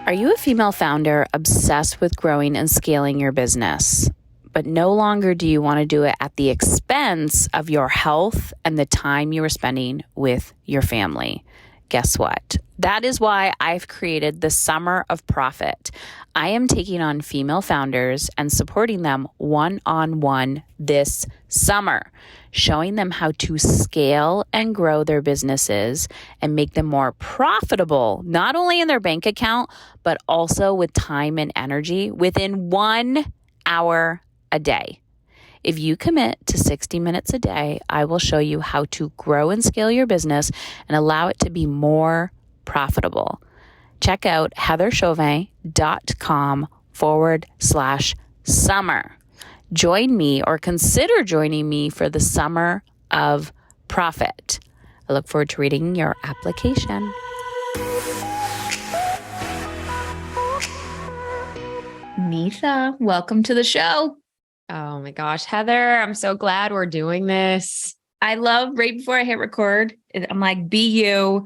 Are you a female founder obsessed with growing and scaling your business, but no longer do you want to do it at the expense of your health and the time you are spending with your family? Guess what? That is why I've created the Summer of Profit. I am taking on female founders and supporting them one-on-one this summer, showing them how to scale and grow their businesses and make them more profitable, not only in their bank account, but also with time and energy within 1 hour a day. If you commit to 60 minutes a day, I will show you how to grow and scale your business and allow it to be more profitable. Check out heatherchauvin.com/summer. Join me or consider joining me for the Summer of Profit. I look forward to reading your application. Neeta, welcome to the show. Oh my gosh, Heather, I'm so glad we're doing this. I love right before I hit record, I'm like, be you.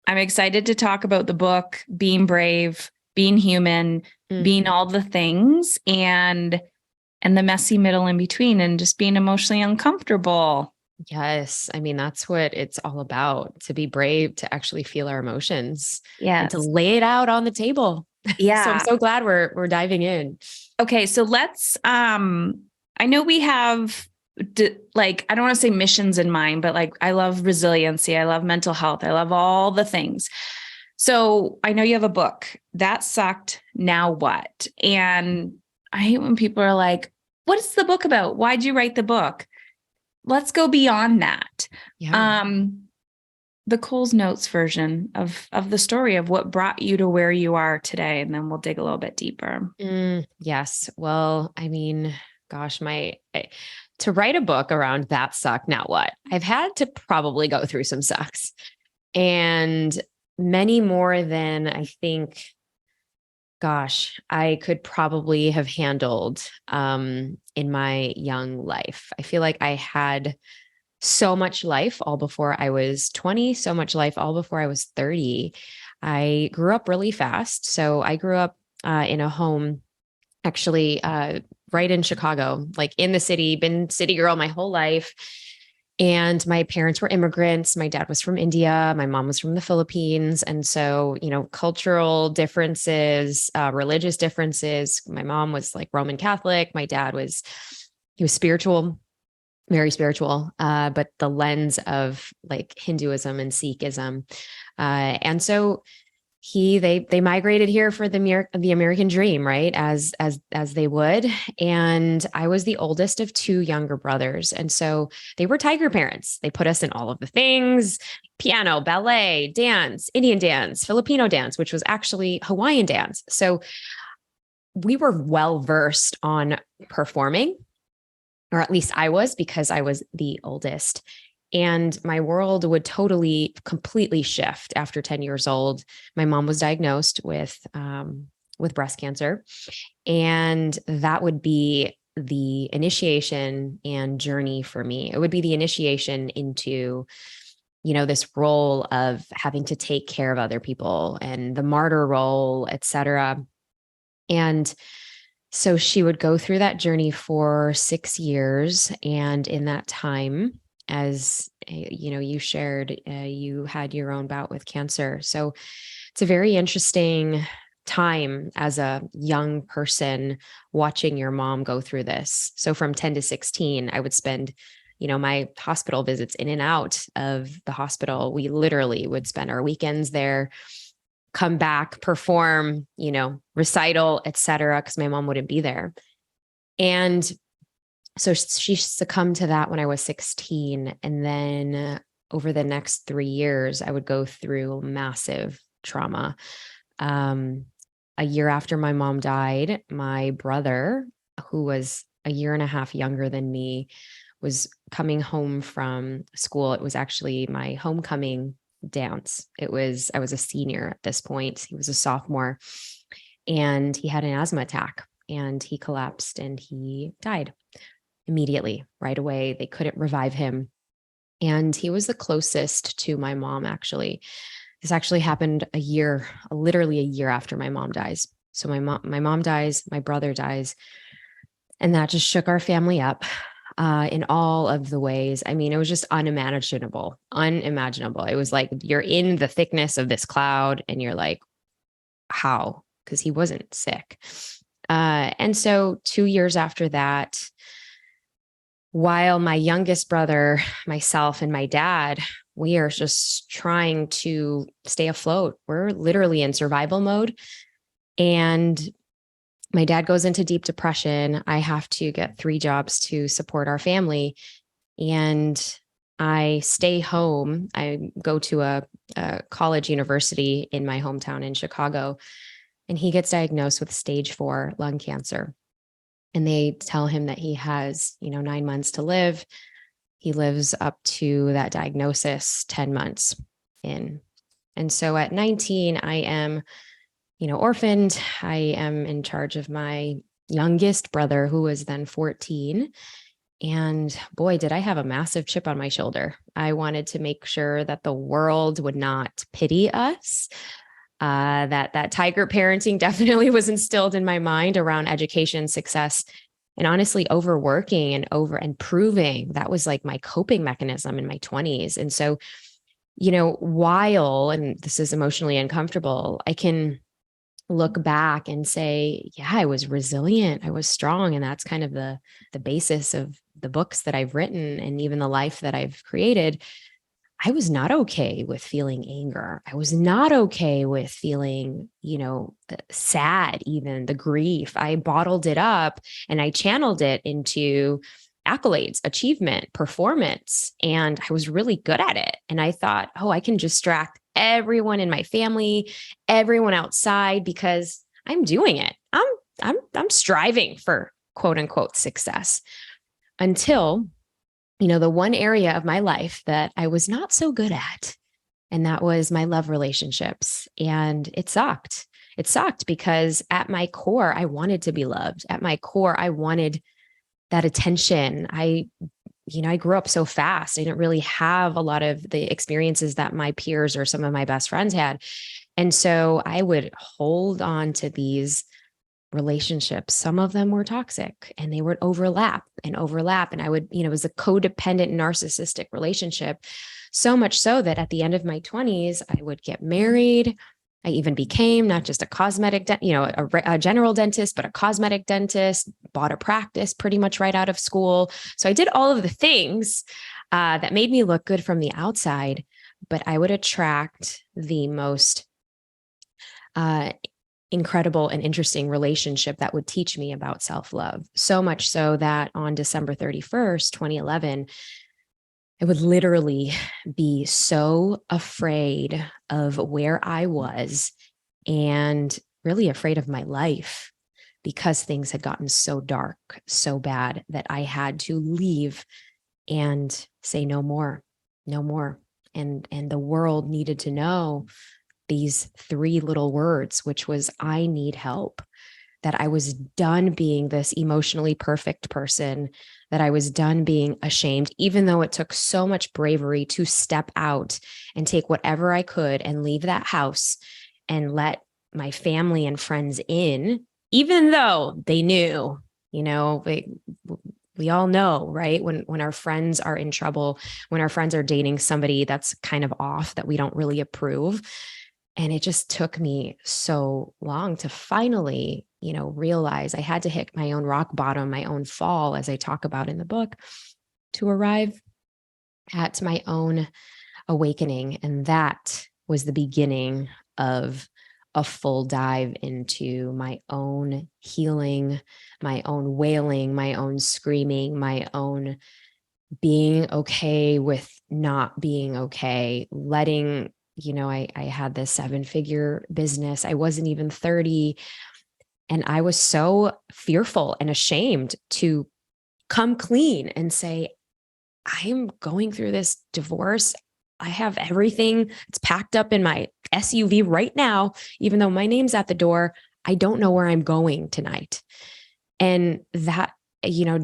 I'm excited to talk about the book, being brave, being human, being all the things and the messy middle in between and just being emotionally uncomfortable. Yes. I mean, that's what it's all about, to be brave, to actually feel our emotions and to lay it out on the table. Yeah. So I'm so glad we're diving in. Okay. So let's, I know we have I don't want to say missions in mind, but like, I love resiliency. I love mental health. I love all the things. So I know you have a book that sucked. Now what? And I hate when people are like, what is the book about? Why'd you write the book? Let's go beyond that. Yeah. The Coles Notes version of the story of what brought you to where you are today. And then we'll dig a little bit deeper. Yes. Well, I mean, gosh, to write a book around that suck, now what? I've had to probably go through some sucks and many more than I think, gosh, I could probably have handled in my young life. I feel like I had so much life all before I was 20, so much life all before I was 30. I grew up really fast. So I grew up in a home actually right in Chicago, like in the city, been city girl my whole life. And my parents were immigrants. My dad was from India. My mom was from the Philippines. And so, cultural differences, religious differences. My mom was like Roman Catholic. My dad he was spiritual, very spiritual, but the lens of like Hinduism and Sikhism. And so they migrated here for the American dream, right? As they would. And I was the oldest of two younger brothers. And so they were tiger parents. They put us in all of the things: piano, ballet, dance, Indian dance, Filipino dance, which was actually Hawaiian dance. So we were well-versed on performing, or at least I was, because I was the oldest. And my world would completely shift after 10 years old. My mom was diagnosed with breast cancer. And that would be the initiation and journey for me. It would be the initiation into, this role of having to take care of other people and the martyr role, et cetera. And so she would go through that journey for 6 years. And in that time, as you shared, you had your own bout with cancer. So it's a very interesting time as a young person watching your mom go through this. So from 10 to 16, I would spend, my hospital visits in and out of the hospital. We literally would spend our weekends there, come back, perform, recital, et cetera, because my mom wouldn't be there. And so she succumbed to that when I was 16. And then over the next 3 years, I would go through massive trauma. A year after my mom died, my brother, who was a year and a half younger than me, was coming home from school. It was actually my homecoming dance. I was a senior at this point. He was a sophomore, and he had an asthma attack and he collapsed and he died immediately, right away. They couldn't revive him. And he was the closest to my mom, actually. This actually happened literally a year after my mom dies. So my mom dies, my brother dies, and that just shook our family up in all of the ways. I mean, it was just unimaginable. It was like you're in the thickness of this cloud and you're like, how? Because he wasn't sick. And so 2 years after that, while my youngest brother, myself, and my dad, we are just trying to stay afloat. We're literally in survival mode. And my dad goes into deep depression. I have to get 3 jobs to support our family. And I stay home. I go to a college university in my hometown in Chicago, and he gets diagnosed with stage 4 lung cancer. And they tell him that he has, 9 months to live. He lives up to that diagnosis 10 months in. And so at 19, I am, orphaned. I am in charge of my youngest brother, who was then 14. And boy, did I have a massive chip on my shoulder. I wanted to make sure that the world would not pity us. That tiger parenting definitely was instilled in my mind around education, success, and honestly, overworking and proving. That was like my coping mechanism in my 20s. And so, while, and this is emotionally uncomfortable, I can look back and say, yeah, I was resilient. I was strong. And that's kind of the basis of the books that I've written and even the life that I've created. I was not okay with feeling anger. I was not okay with feeling, sad, even the grief. I bottled it up and I channeled it into accolades, achievement, performance. And I was really good at it. And I thought, oh, I can distract everyone in my family, everyone outside, because I'm doing it. I'm striving for quote unquote success, until the one area of my life that I was not so good at, and that was my love relationships. And it sucked. It sucked because at my core, I wanted to be loved. At my core, I wanted that attention. I grew up so fast. I didn't really have a lot of the experiences that my peers or some of my best friends had. And so I would hold on to these relationships. Some of them were toxic and they would overlap. And I would, it was a codependent narcissistic relationship. So much so that at the end of my 20s, I would get married. I even became not just a cosmetic, a general dentist, but a cosmetic dentist, bought a practice pretty much right out of school. So I did all of the things that made me look good from the outside, but I would attract the most incredible and interesting relationship that would teach me about self-love. So much so that on December 31st, 2011, I would literally be so afraid of where I was and really afraid of my life, because things had gotten so dark, so bad, that I had to leave and say no more, no more. And the world needed to know these 3 little words, which was, I need help. That I was done being this emotionally perfect person, that I was done being ashamed, even though it took so much bravery to step out and take whatever I could and leave that house and let my family and friends in, even though they knew, we all know, right? When our friends are in trouble, when our friends are dating somebody that's kind of off, that we don't really approve. And it just took me so long to finally, realize I had to hit my own rock bottom, my own fall, as I talk about in the book, to arrive at my own awakening. And that was the beginning of a full dive into my own healing, my own wailing, my own screaming, my own being okay with not being okay, letting I had this 7-figure business. I wasn't even 30. And I was so fearful and ashamed to come clean and say, I'm going through this divorce. I have everything. It's packed up in my SUV right now. Even though my name's at the door, I don't know where I'm going tonight. And that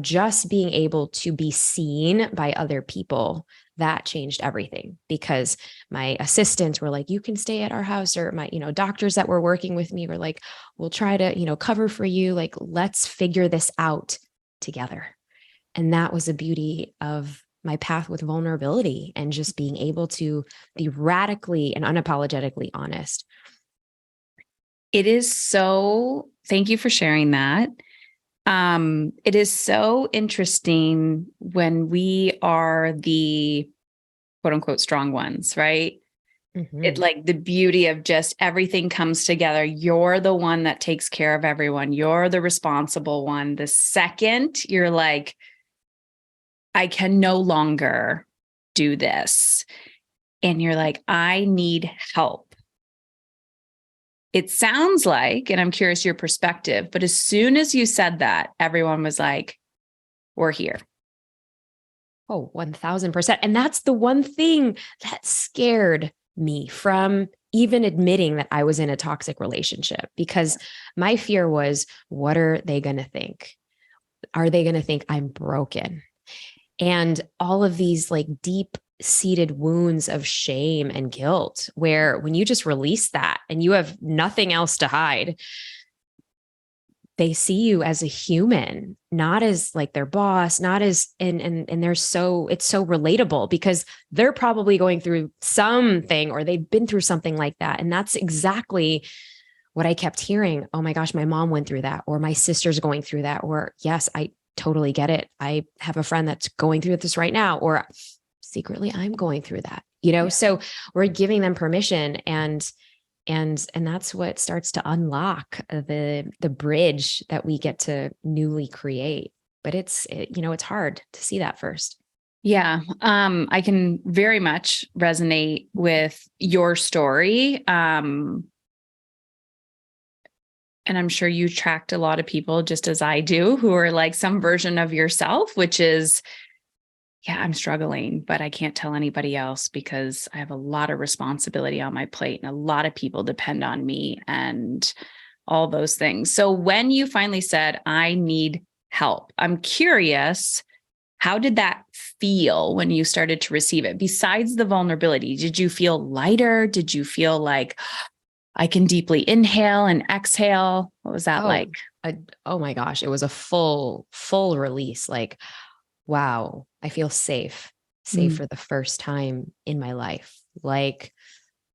just being able to be seen by other people, that changed everything, because my assistants were like, you can stay at our house, or my, doctors that were working with me were like, we'll try to, cover for you. Like, let's figure this out together. And that was the beauty of my path with vulnerability, and just being able to be radically and unapologetically honest. Thank you for sharing that. It is so interesting when we are the quote unquote strong ones, right? Mm-hmm. It, like, the beauty of just everything comes together. You're the one that takes care of everyone. You're the responsible one. The second you're like, I can no longer do this, and you're like, I need help. It sounds like, and I'm curious your perspective, but as soon as you said that, everyone was like, we're here. Oh, 1000%. And that's the one thing that scared me from even admitting that I was in a toxic relationship, because my fear was, what are they going to think? Are they going to think I'm broken? And all of these like deep seated wounds of shame and guilt, where when you just release that and you have nothing else to hide, they see you as a human, not as like their boss, not as, and it's so relatable, because they're probably going through something, or they've been through something like that. And that's exactly what I kept hearing. Oh my gosh, my mom went through that, or my sister's going through that, or yes, I totally get it. I have a friend that's going through this right now, or secretly I'm going through that, Yeah. So we're giving them permission, and that's what starts to unlock the bridge that we get to newly create. But it's hard to see that first. Yeah. I can very much resonate with your story. And I'm sure you tracked a lot of people, just as I do, who are like some version of yourself, which is, yeah, I'm struggling, but I can't tell anybody else because I have a lot of responsibility on my plate and a lot of people depend on me and all those things. So when you finally said, I need help, I'm curious, how did that feel when you started to receive it? Besides the vulnerability, did you feel lighter? Did you feel like I can deeply inhale and exhale? What was that like? Oh my gosh, it was a full release. Like, wow, I feel safe for the first time in my life. Like,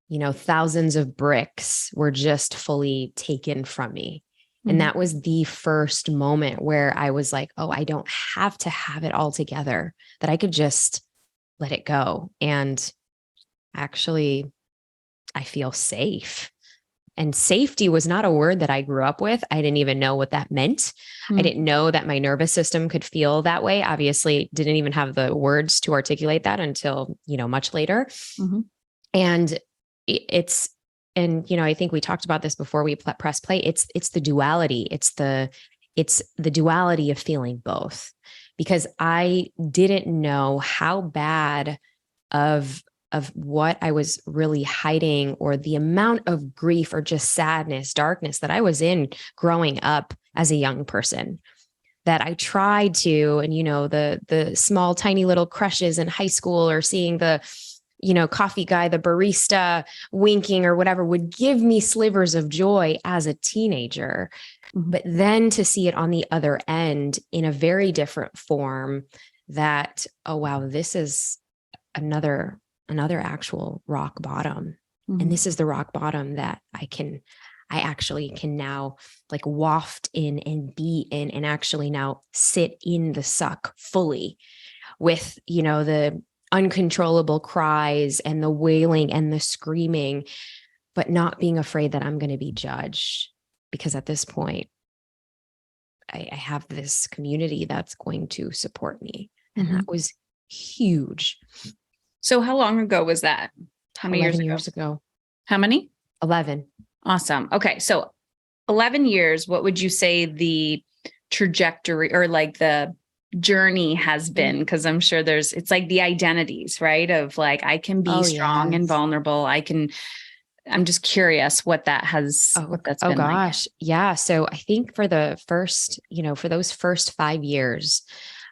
thousands of bricks were just fully taken from me. And that was the first moment where I was like, oh, I don't have to have it all together, that I could just let it go. And actually, I feel safe. And safety was not a word that I grew up with. I didn't even know what that meant. I didn't know that my nervous system could feel that way. Obviously, didn't even have the words to articulate that until, much later. And I think we talked about this before we press play. It's the duality. It's the duality of feeling both, because I didn't know how bad of what I was really hiding, or the amount of grief or just sadness, darkness that I was in growing up as a young person, that I tried to, and, the small, tiny little crushes in high school, or seeing the, coffee guy, the barista winking or whatever, would give me slivers of joy as a teenager. But then to see it on the other end in a very different form, that, oh, wow, this is another actual rock bottom. And this is the rock bottom that I actually can now like waft in and be in, and actually now sit in the suck fully, with, the uncontrollable cries and the wailing and the screaming, but not being afraid that I'm going to be judged, because at this point I have this community that's going to support me. And that was huge. So how long ago was that? How many 11 years ago. How many? 11. Awesome. Okay. So 11 years, what would you say the trajectory or like the journey has been? Because I'm sure it's like the identities, right? Of like, I can be strong and vulnerable. I can I'm just curious what that's been gosh. Like. Yeah. So I think for the first, for those first 5 years,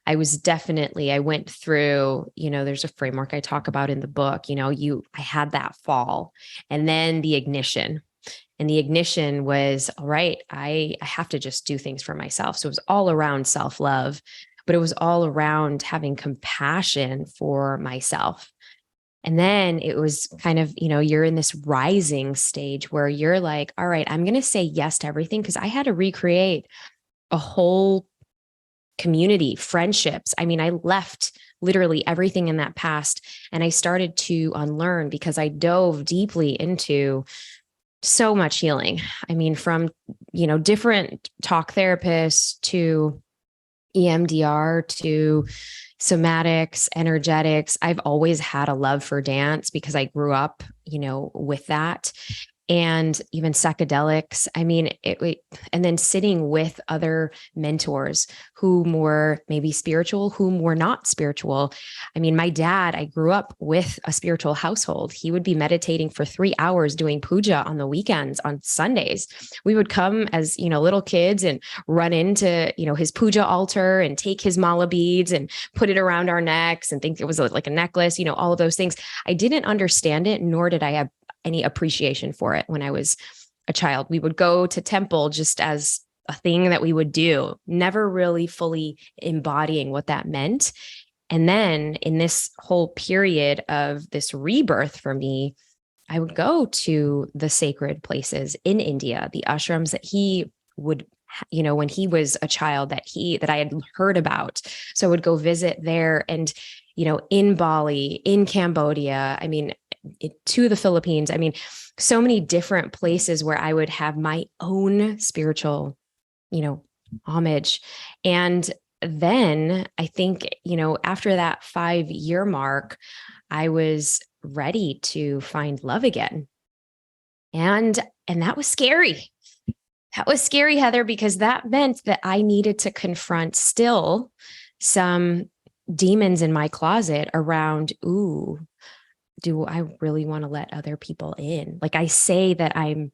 I went through, there's a framework I talk about in the book, I had that fall and then the ignition. And the ignition was, all right, I have to just do things for myself. So it was all around self-love, but it was all around having compassion for myself. And then it was kind of, you're in this rising stage where you're like, all right, I'm going to say yes to everything, because I had to recreate a whole community, friendships. I mean, I left literally everything in that past and I started to unlearn, because I dove deeply into so much healing. I mean, from, different talk therapists to EMDR to somatics, energetics. I've always had a love for dance because I grew up, with that. And even psychedelics. I mean, and then sitting with other mentors whom were maybe spiritual, whom were not spiritual. I mean, my dad, I grew up with a spiritual household. He would be meditating for 3 hours doing puja on the weekends, on Sundays. We would come as, little kids and run into, his puja altar and take his mala beads and put it around our necks and think it was like a necklace, all of those things. I didn't understand it, nor did I have any appreciation for it when I was a child. We would go to temple just as a thing that we would do, never really fully embodying what that meant. And then in this whole period of this rebirth for me, I would go to the sacred places in India, the ashrams that he would, when he was a child, that I had heard about. So I would go visit there, and, in Bali, in Cambodia, I mean, to the Philippines. I mean, so many different places where I would have my own spiritual, homage. And then I think, after that 5-year mark, I was ready to find love again. And that was scary. That was scary, Heather, because that meant that I needed to confront still some demons in my closet around, do I really want to let other people in? Like, I say that I'm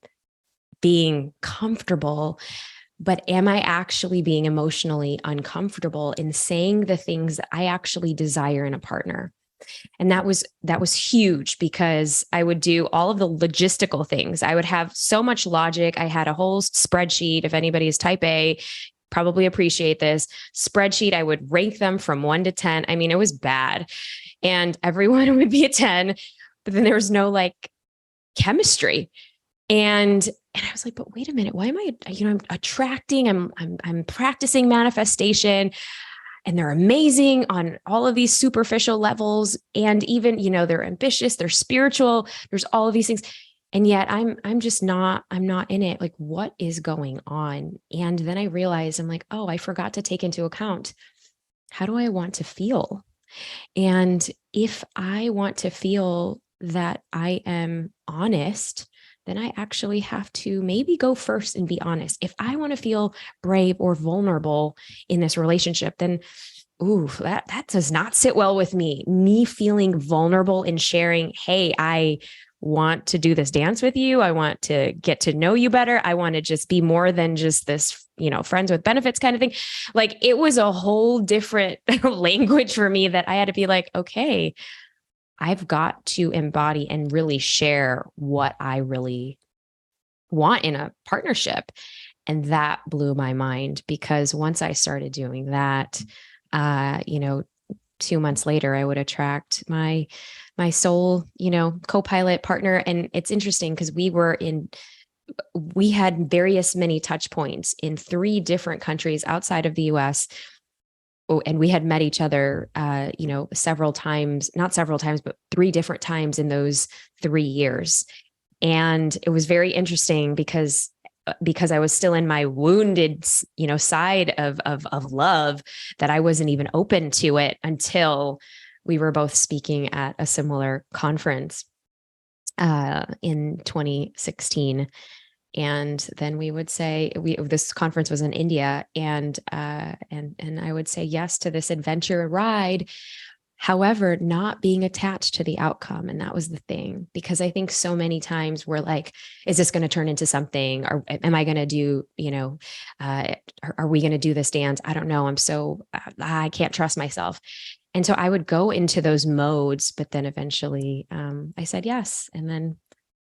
being comfortable, but am I actually being emotionally uncomfortable in saying the things that I actually desire in a partner? And that was huge, because I would do all of the logistical things. I would have so much logic. I had a whole spreadsheet. If anybody is type A, probably appreciate this spreadsheet. I would rank them from 1 to 10. I mean, it was bad. And everyone would be a 10, but then there was no like chemistry. And I was like, but wait a minute, why am I, I'm attracting, I'm practicing manifestation, and they're amazing on all of these superficial levels. And even, they're ambitious, they're spiritual, there's all of these things. And yet I'm not in it. Like, what is going on? And then I realized, I'm like, oh, I forgot to take into account, how do I want to feel? And if I want to feel that I am honest, then I actually have to maybe go first and be honest. If I want to feel brave or vulnerable in this relationship, then that does not sit well with me. Me feeling vulnerable in sharing, hey, I want to do this dance with you. I want to get to know you better. I want to just be more than just this, friends with benefits kind of thing. Like, it was a whole different language for me that I had to be like, okay, I've got to embody and really share what I really want in a partnership. And that blew my mind, because once I started doing that, 2 months later, I would attract my soul, co-pilot partner. And it's interesting because we had many touch points in 3 different countries outside of the US. Oh, and we had met each other, several times, not several times, but 3 different times in those 3 years. And it was very interesting because I was still in my wounded, side of love, that I wasn't even open to it until we were both speaking at a similar conference in 2016. And then we would say this conference was in India, and I would say yes to this adventure ride. However, not being attached to the outcome. And that was the thing, because I think so many times we're like, is this going to turn into something? Or am I going to do, are we going to do this dance? I don't know. I can't trust myself. And so I would go into those modes, but then eventually I said yes. And then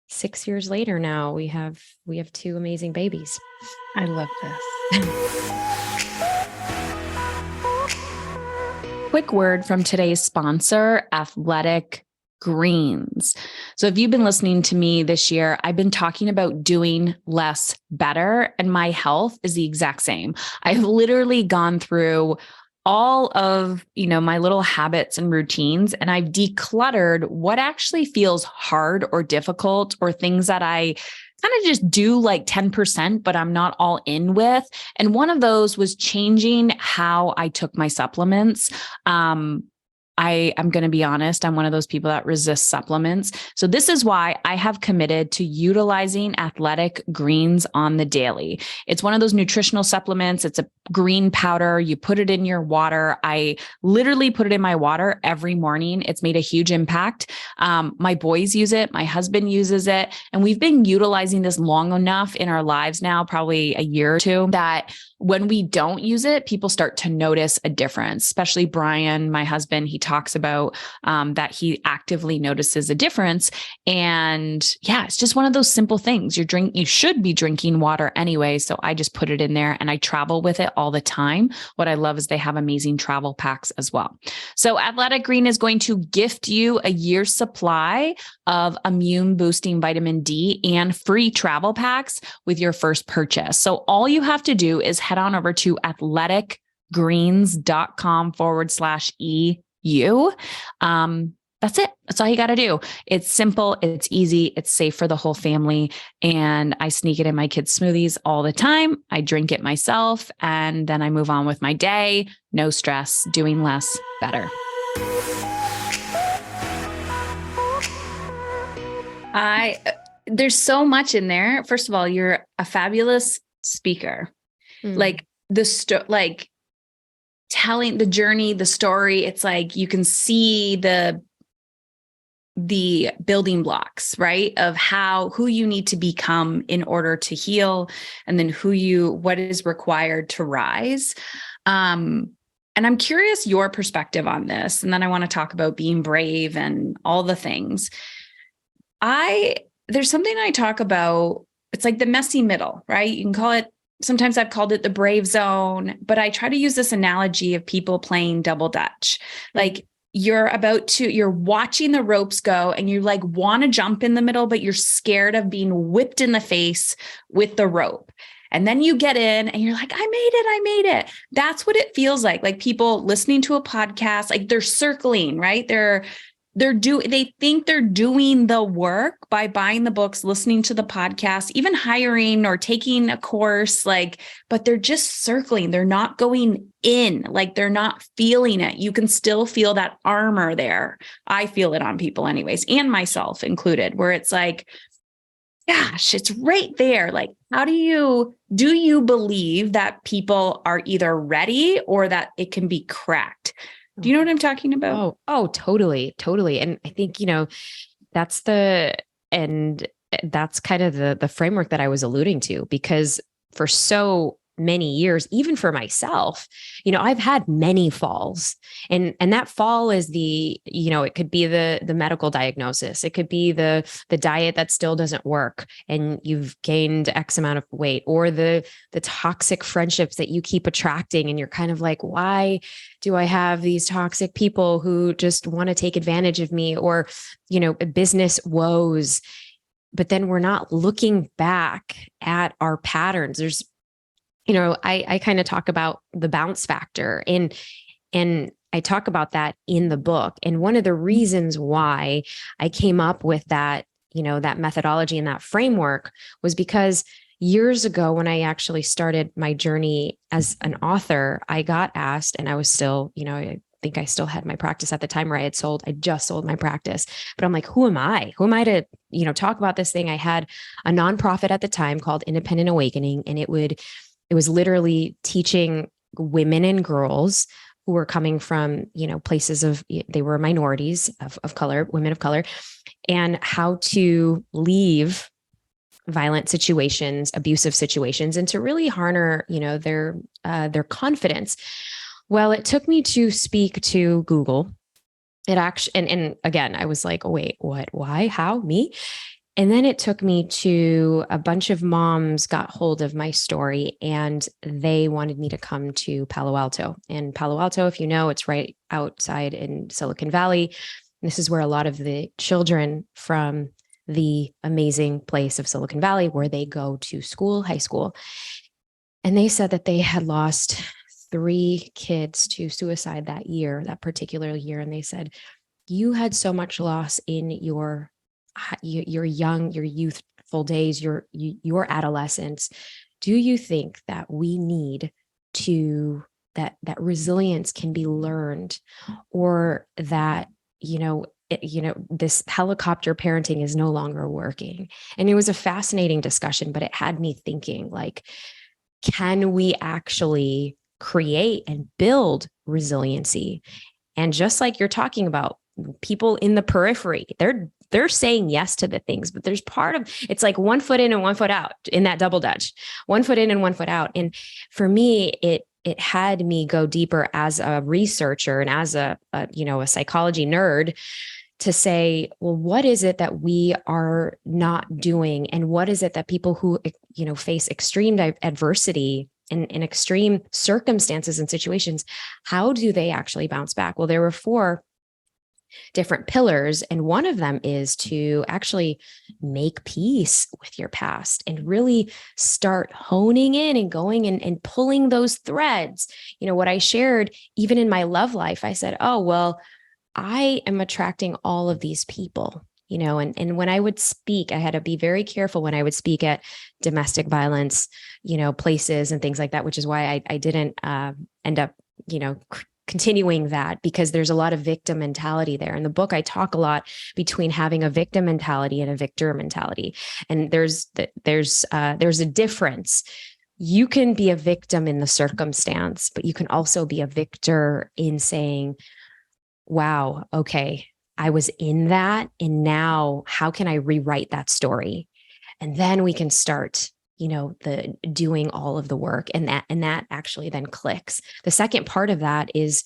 6 years later now we have 2 amazing babies. I love this. Quick word from today's sponsor, Athletic Greens. So if you've been listening to me this year, I've been talking about doing less better, and my health is the exact same. I've literally gone through all of, my little habits and routines, and I've decluttered what actually feels hard or difficult, or things that I kind of just do like 10%, but I'm not all in with. And one of those was changing how I took my supplements. I'm going to be honest. I'm one of those people that resists supplements. So this is why I have committed to utilizing Athletic Greens on the daily. It's one of those nutritional supplements. It's a green powder. You put it in your water. I literally put it in my water every morning. It's made a huge impact. My boys use it. My husband uses it. And we've been utilizing this long enough in our lives now, probably a year or two, that when we don't use it, people start to notice a difference, especially Brian, my husband. He talks about that he actively notices a difference. And yeah, it's just one of those simple things. You should be drinking water anyway. So I just put it in there and I travel with it all the time. What I love is they have amazing travel packs as well. So Athletic Green is going to gift you a year's supply of immune boosting vitamin D and free travel packs with your first purchase. So all you have to do is head on over to athleticgreens.com/EU. That's it. That's all you got to do. It's simple. It's easy. It's safe for the whole family. And I sneak it in my kids' smoothies all the time. I drink it myself, and then I move on with my day. No stress, doing less, better. There's so much in there. First of all, you're a fabulous speaker. Like telling the journey, the story. It's like you can see the building blocks, right? Of who you need to become in order to heal, and then what is required to rise. And I'm curious your perspective on this. And then I want to talk about being brave and all the things. There's something I talk about. It's like the messy middle, right? You can call it, sometimes I've called it the brave zone, but I try to use this analogy of people playing double dutch. Like you're watching the ropes go and you like want to jump in the middle, but you're scared of being whipped in the face with the rope. And then you get in and you're like, I made it. That's what it feels like. Like people listening to a podcast, like they're circling, right? They think they're doing the work by buying the books, listening to the podcast, even hiring or taking a course, but they're just circling. They're not going in, like they're not feeling it. You can still feel that armor there. I feel it on people anyways, and myself included, where it's like, gosh, it's right there. Like, do you believe that people are either ready or that it can be cracked? Do you know what I'm talking about? Oh, totally. Totally. And I think, that's kind of the framework that I was alluding to, because for so many years, even for myself, I've had many falls, and that fall is it could be the medical diagnosis. It could be the diet that still doesn't work and you've gained X amount of weight, or the toxic friendships that you keep attracting. And you're kind of like, why do I have these toxic people who just want to take advantage of me, or, business woes. But then we're not looking back at our patterns. There's, I kind of talk about the bounce factor, and I talk about that in the book. And one of the reasons why I came up with that, that methodology and that framework was because years ago, when I actually started my journey as an author, I got asked, and I was still, I think I still had my practice at the time, where I just sold my practice, but I'm like, who am I to, talk about this thing? I had a nonprofit at the time called Independent Awakening, and it was literally teaching women and girls who were coming from, places they were minorities of color, women of color, and how to leave violent situations, abusive situations, and to really harness, their confidence. Well, it took me to speak to Google. It actually, and again, I was like, oh, wait, what, why, how, me? And then it took me to a bunch of moms got hold of my story and they wanted me to come to Palo Alto. And Palo Alto, if you know, it's right outside in Silicon Valley. This is where a lot of the children from the amazing place of Silicon Valley, where they go to school, high school. And they said that they had lost 3 kids to suicide that particular year. And they said, you had so much loss in your youthful days, your adolescence. Do you think that we need to, that resilience can be learned, or that, this helicopter parenting is no longer working? And it was a fascinating discussion, but it had me thinking, like, can we actually create and build resiliency? And just like you're talking about, people in the periphery, they're saying yes to the things, but there's part of it's like 1 foot in and 1 foot out in that double dutch, 1 foot in and 1 foot out. And for me, it had me go deeper as a researcher and as a psychology nerd, to say, well, what is it that we are not doing? And what is it that people who, face extreme adversity in extreme circumstances and situations, how do they actually bounce back? Well, there were 4 different pillars. And one of them is to actually make peace with your past and really start honing in and going and pulling those threads. What I shared, even in my love life, I said, oh, well, I am attracting all of these people, and when I would speak, I had to be very careful when I would speak at domestic violence, places and things like that, which is why I didn't end up, continuing that, because there's a lot of victim mentality there. In the book, I talk a lot between having a victim mentality and a victor mentality. And there's a difference. You can be a victim in the circumstance, but you can also be a victor in saying, wow, okay, I was in that. And now how can I rewrite that story? And then we can start, the doing all of the work. And that actually then clicks. The second part of that is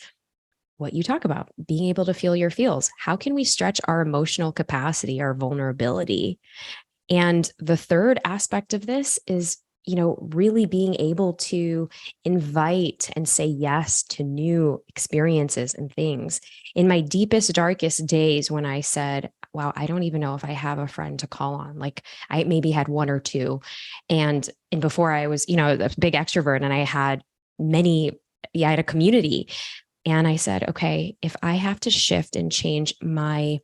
what you talk about, being able to feel your feels. How can we stretch our emotional capacity, our vulnerability? And the third aspect of this is, really being able to invite and say yes to new experiences and things. In my deepest, darkest days, when I said, wow, I don't even know if I have a friend to call on. Like, I maybe had 1 or 2. And before I was, a big extrovert, and I had I had a community. And I said, okay, if I have to shift and change my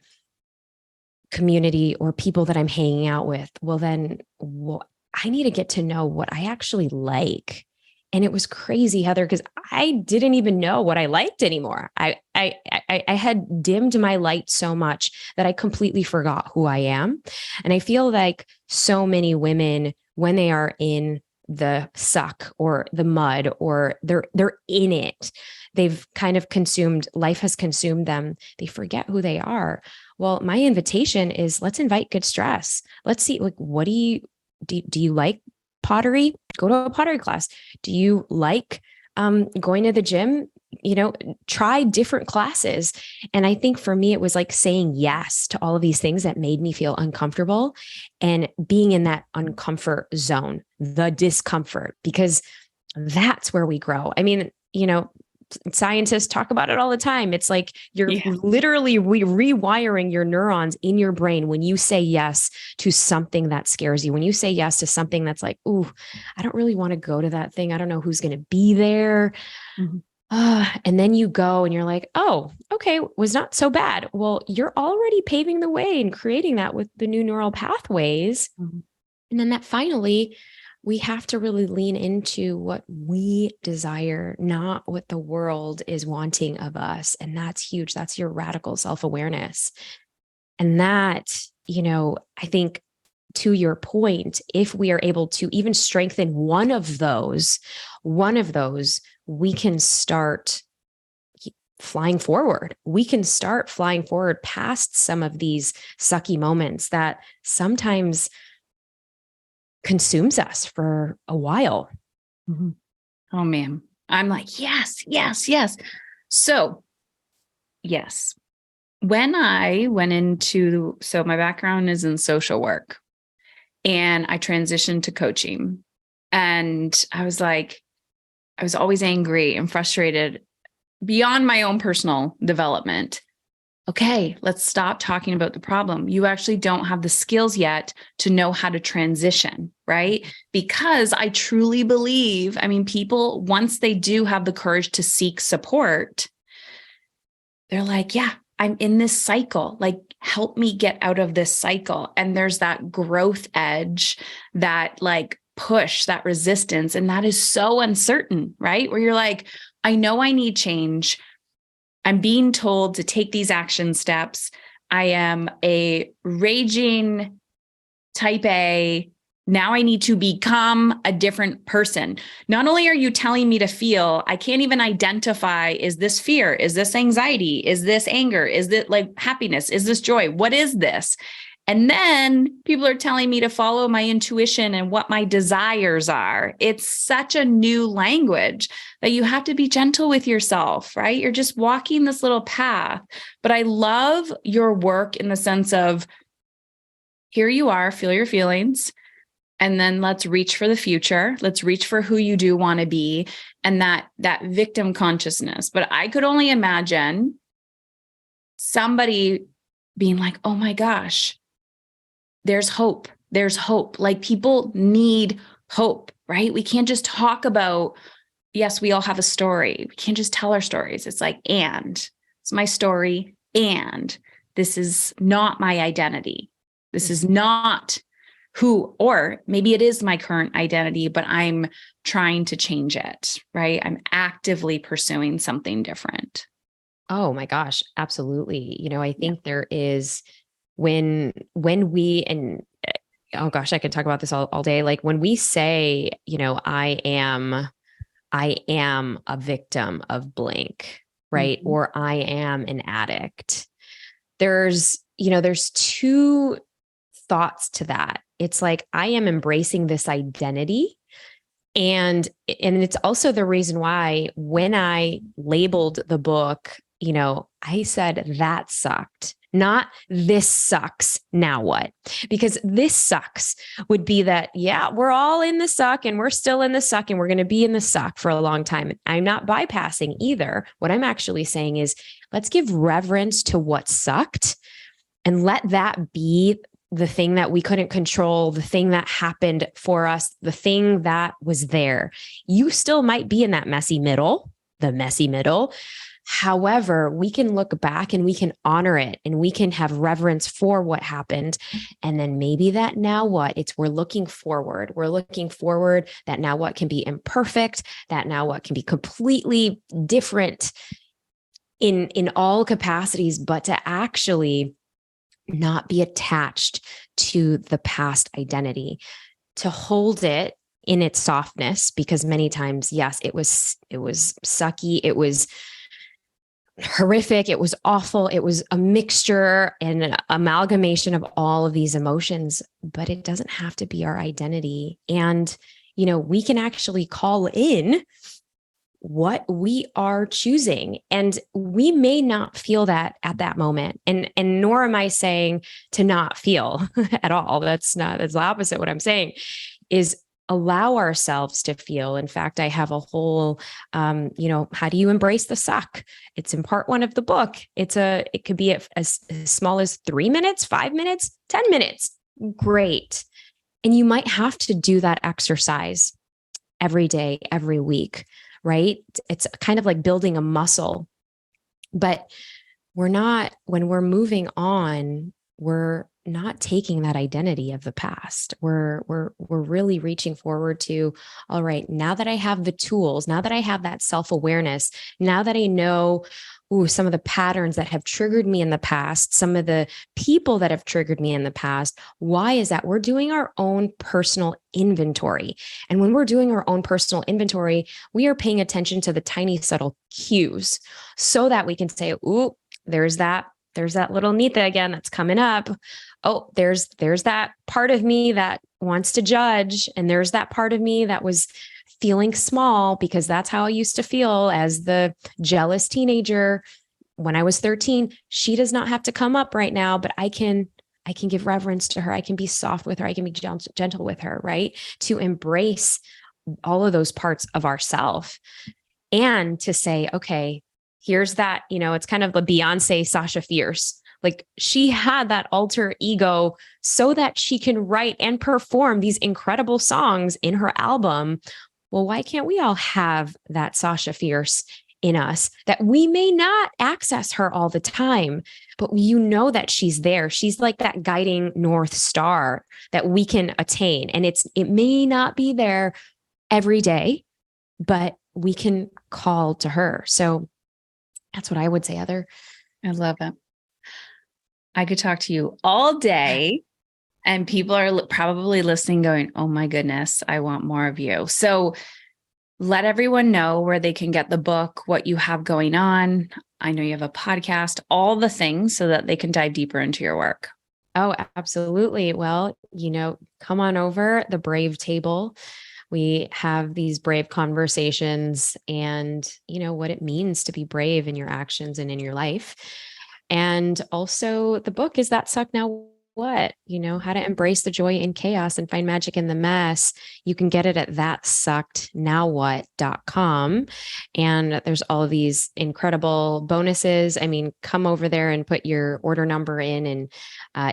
community or people that I'm hanging out with, well, then I need to get to know what I actually like. And it was crazy, Heather, because I didn't even know what I liked anymore. I had dimmed my light so much that I completely forgot who I am. And I feel like so many women, when they are in the suck or the mud, or they're in it, they've kind of life has consumed them. They forget who they are. Well, my invitation is, let's invite good stress. Let's see, like, what do you like pottery? Go to a pottery class. Do you like going to the gym? Try different classes. And I think for me, it was like saying yes to all of these things that made me feel uncomfortable, and being in that uncomfort zone, the discomfort, because that's where we grow. I mean, scientists talk about it all the time. It's like you're literally rewiring your neurons in your brain when you say yes to something that scares you. When you say yes to something that's like, ooh, I don't really want to go to that thing. I don't know who's going to be there. Mm-hmm. And then you go and you're like, oh, okay, was not so bad. Well, you're already paving the way and creating that with the new neural pathways. Mm-hmm. And then that finally, we have to really lean into what we desire, not what the world is wanting of us. And that's huge. That's your radical self-awareness. And that, I think, to your point, if we are able to even strengthen one of those, we can start flying forward. We can start flying forward past some of these sucky moments that sometimes consumes us for a while. Mm-hmm. Oh man, I'm like, yes, yes, yes. So yes, when I went into, so my background is in social work and I transitioned to coaching, and I was like, I was always angry and frustrated beyond my own personal development. Okay, let's stop talking about the problem. You actually don't have the skills yet to know how to transition, right? Because I truly believe, I mean, people, once they do have the courage to seek support, they're like, yeah, I'm in this cycle. Like, help me get out of this cycle. And there's that growth edge, that like push, that resistance. And that is so uncertain, right? Where you're like, I know I need change. I'm being told to take these action steps. I am a raging type A. Now I need to become a different person. Not only are you telling me to feel, I can't even identify, is this fear? Is this anxiety? Is this anger? Is this like happiness? Is this joy? What is this? And then people are telling me to follow my intuition and what my desires are. It's such a new language that you have to be gentle with yourself, right? You're just walking this little path. But I love your work in the sense of, here you are, feel your feelings. And then let's reach for the future. Let's reach for who you do want to be, and that victim consciousness. But I could only imagine somebody being like, oh my gosh, there's hope. There's hope. Like, people need hope, right? We can't just talk about, yes, we all have a story. We can't just tell our stories. It's like, and it's my story. And this is not my identity. This is not who, or maybe it is my current identity, but I'm trying to change it, right? I'm actively pursuing something different. Oh my gosh, absolutely. I think there is when we, and oh gosh, I could talk about this all day. Like when we say, I am a victim of blank, right? Mm-hmm. Or I am an addict. There's two thoughts to that. It's like, I am embracing this identity. And it's also the reason why when I labeled the book, I said that sucked, not this sucks. Now what? Because this sucks would be that, yeah, we're all in the suck and we're still in the suck and we're going to be in the suck for a long time. I'm not bypassing either. What I'm actually saying is, let's give reverence to what sucked and let that be the thing that we couldn't control, the thing that happened for us, the thing that was there. You still might be in that messy middle, the messy middle. However, we can look back and we can honor it and we can have reverence for what happened. And then maybe that now what? We're looking forward. We're looking forward that now what can be imperfect, that now what can be completely different in all capacities, but to actually not be attached to the past identity, to hold it in its softness, because many times, yes, it was sucky. It was horrific. It was awful. It was a mixture and an amalgamation of all of these emotions, but it doesn't have to be our identity. And, we can actually call in what we are choosing. And we may not feel that at that moment. And nor am I saying to not feel at all. That's the opposite. What I'm saying is allow ourselves to feel. In fact, I have a whole, how do you embrace the suck? It's in part 1 of the book. It could be as small as 3 minutes, 5 minutes, 10 minutes. Great. And you might have to do that exercise every day, every week. Right? It's kind of like building a muscle, but when we're moving on, we're not taking that identity of the past. We're really reaching forward to, all right, now that I have the tools, now that I have that self-awareness, now that I know some of the patterns that have triggered me in the past, some of the people that have triggered me in the past. Why is that? We're doing our own personal inventory. And when we're doing our own personal inventory, we are paying attention to the tiny, subtle cues so that we can say, ooh, there's that little Neeta again that's coming up. Oh, there's that part of me that wants to judge. And there's that part of me that was feeling small, because that's how I used to feel as the jealous teenager when I was 13. She does not have to come up right now, but I can give reverence to her. I can be soft with her. I can be gentle with her, right? To embrace all of those parts of ourself, and to say, okay, here's that, it's kind of the Beyonce Sasha Fierce. Like, she had that alter ego so that she can write and perform these incredible songs in her album. Well, why can't we all have that Sasha Fierce in us, that we may not access her all the time, but that she's there. She's like that guiding North Star that we can attain. And it may not be there every day, but we can call to her. So that's what I would say, Heather. I love it. I could talk to you all day. And people are probably listening going, oh my goodness, I want more of you. So let everyone know where they can get the book, what you have going on. I know you have a podcast, all the things, so that they can dive deeper into your work. Oh, absolutely. Well, come on over the Brave Table. We have these brave conversations and, what it means to be brave in your actions and in your life. And also the book is That Suck Now What, how to embrace the joy in chaos and find magic in the mess. You can get it at thatsuckednowwhat.com. And there's all of these incredible bonuses. I mean, come over there and put your order number in, and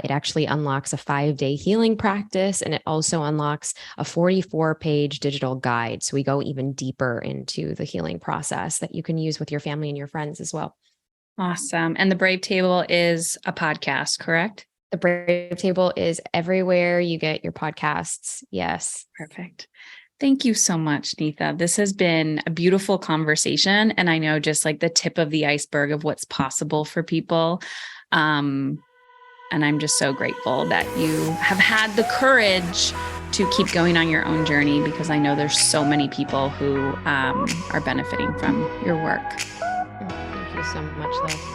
it actually unlocks a 5-day healing practice. And it also unlocks a 44-page digital guide. So we go even deeper into the healing process that you can use with your family and your friends as well. Awesome. And the Brave Table is a podcast, correct? The Brave Table is everywhere you get your podcasts. Yes. Perfect. Thank you so much, Neeta. This has been a beautiful conversation. And I know just like the tip of the iceberg of what's possible for people. And I'm just so grateful that you have had the courage to keep going on your own journey, because I know there's so many people who are benefiting from your work. Thank you so much, love.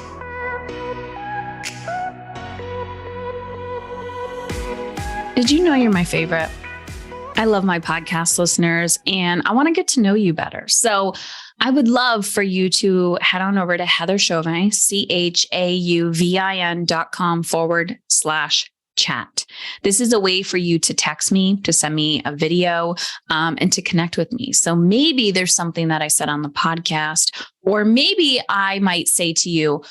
Did you know you're my favorite? I love my podcast listeners, and I want to get to know you better. So I would love for you to head on over to Heather Chauvin, CHAUVIN.com/chat. This is a way for you to text me, to send me a video, and to connect with me. So maybe there's something that I said on the podcast, or maybe I might say to you,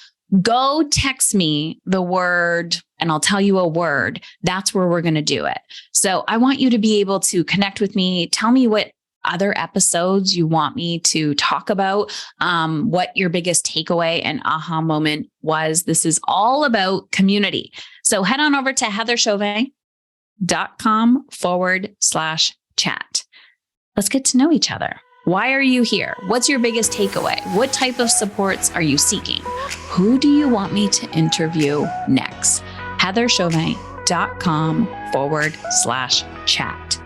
go text me the word, and I'll tell you a word. That's where we're going to do it. So I want you to be able to connect with me. Tell me what other episodes you want me to talk about, what your biggest takeaway and aha moment was. This is all about community. So head on over to heatherchauvin.com/chat. Let's get to know each other. Why are you here? What's your biggest takeaway? What type of supports are you seeking? Who do you want me to interview next? heatherchauvin.com/chat. CHAT.